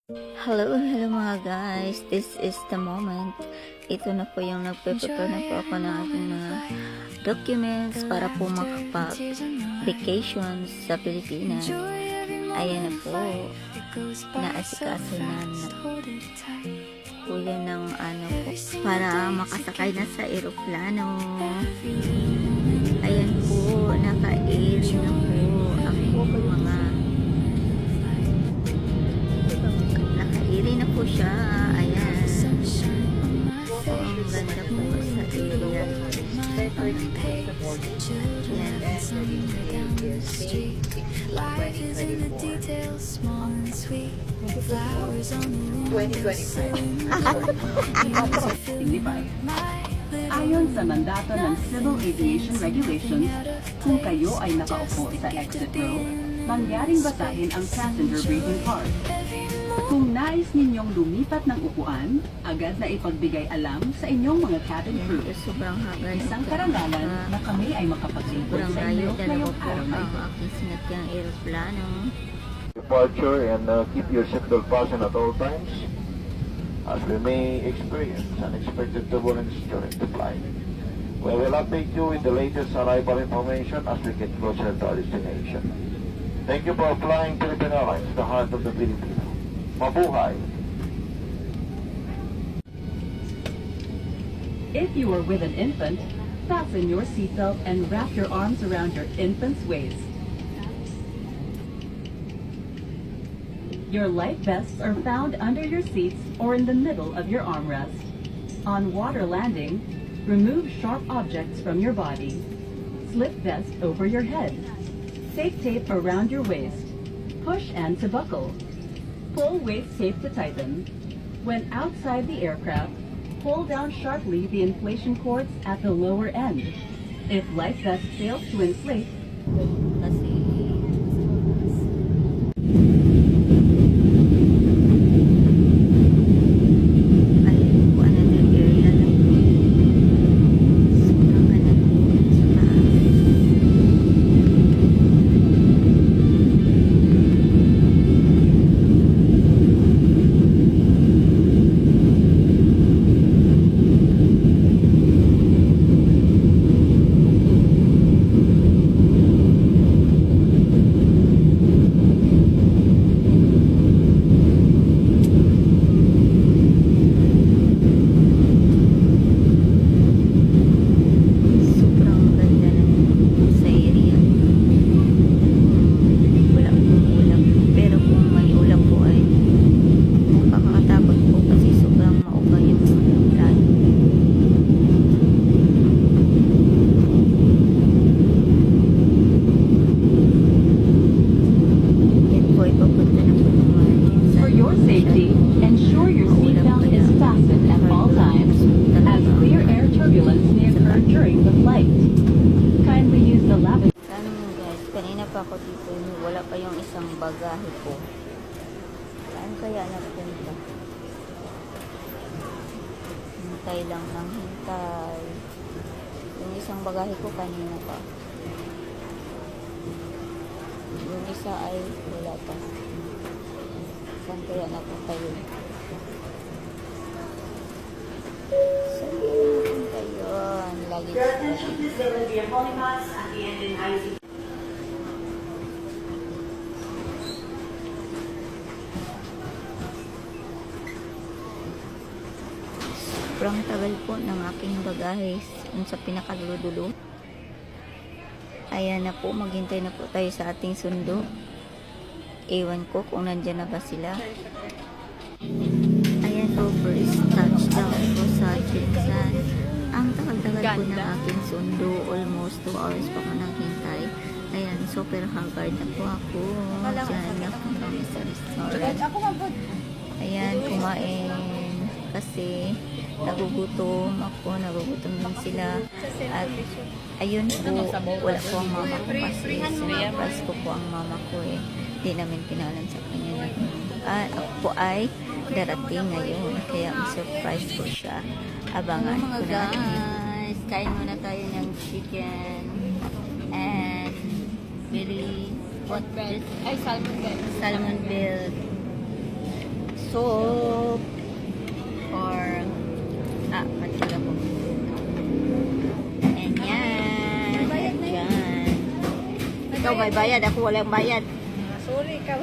Hello mga guys. This is the moment. Ito na po yung nagpe-prepare na po ako ng aking mga documents para po makapag-vacations sa Pilipinas. Ayan na po. Naasikaso na po yan ng po, para makasakay na sa aeroplano. Ayan po, naka-air na po ang mga iri na po siya. Ayan. Ang ganda po sa area. Ayon sa mandato ng Civil Aviation Regulations, kung kayo ay nakaupo sa exit row, mangyaring basahin ang passenger briefing card. Kung nais ninyong lumipat ng upuan, agad na ipagbigay alam sa inyong mga cabin crew. Sobrang hagad. Isang karangalan na kami ay makapaglingkod Sobrang sa layo. inyo Dalawa ngayong po araw na ang ito. aking sinakyang aeroplano. Departure and keep your seatbelt fastened at all times as we may experience unexpected turbulence during the flight. We will update you with the latest arrival information as we get closer to our destination. Thank you for flying Philippine Airlines, the heart of the Philippines. Mabuhay! If you are with an infant, fasten your seatbelt and wrap your arms around your infant's waist. Your life vests are found under your seats or in the middle of your armrest. On water landing, remove sharp objects from your body. Slip vest over your head. Safe tape around your waist. Push and to buckle. Pull waist tape to tighten. When outside the aircraft, pull down sharply the inflation cords at the lower end. If life vest fails to inflate, Kasi ayun po, another area na po. Sobrang ganda po sa taas. Sobrang ganda ng sa area. Wala pong ulap. Pero kung may ulap po ay makakatakot po kasi sobrang maubay yung aeroplano. Yan po ay papunta na po naman sa for your safety, ensure your seatbelt is fastened at all times, as clear air turbulence may occur during the flight. Kindly use the lavatory. Ano mo guys, kanina pa ako dito, wala pa yung isang bagahe ko. Saan kaya napunta? Hintay lang ng hintay. Yung isang bagahe ko kanina pa. Yung isa ay wala pa. Saan kaya napunta yun? Saan kaya napunta yun? Lagi Your attention please, there will be a holding pass at the end in IC. Sobrang tagal po ng aking bagahe sa pinakadulo-dulo. Ayan na po, maghintay na po tayo sa ating sundo. Ewan ko kung nandyan na ba sila. Ayan po, first touchdown po sa Jinsan. Ang tagal-tagal po ng aking sundo. Almost 2 hours pa ko naghintay. Ayan, super haggard na po ako. Diyan na po kami sa restaurant. Ayan, kumain. Kasi nagugutom ako, nagugutom din sila. At ayun po, wala po ang mama ko kasi sinurprise ko po ang mama ko eh. Hindi namin pinalan sa kanya na ako po ay darating ngayon. Kaya surprise ko siya. Abangan ko na. Guys, kain muna tayo ng chicken and really what bread? Ay, salmon guys. Salmon build. soup or mali pala po. And yan. And yan. Ikaw may bayad, ako walang bayad. Sorry ka.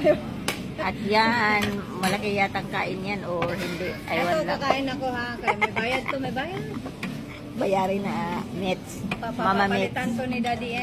At yan, malaki yatang kain yan or hindi. Ito, Aywan lang. kakain ako ha. Kaya may bayad to, may bayad. Bayarin na Mets. Mama Mets. Papapalitan to ni Daddy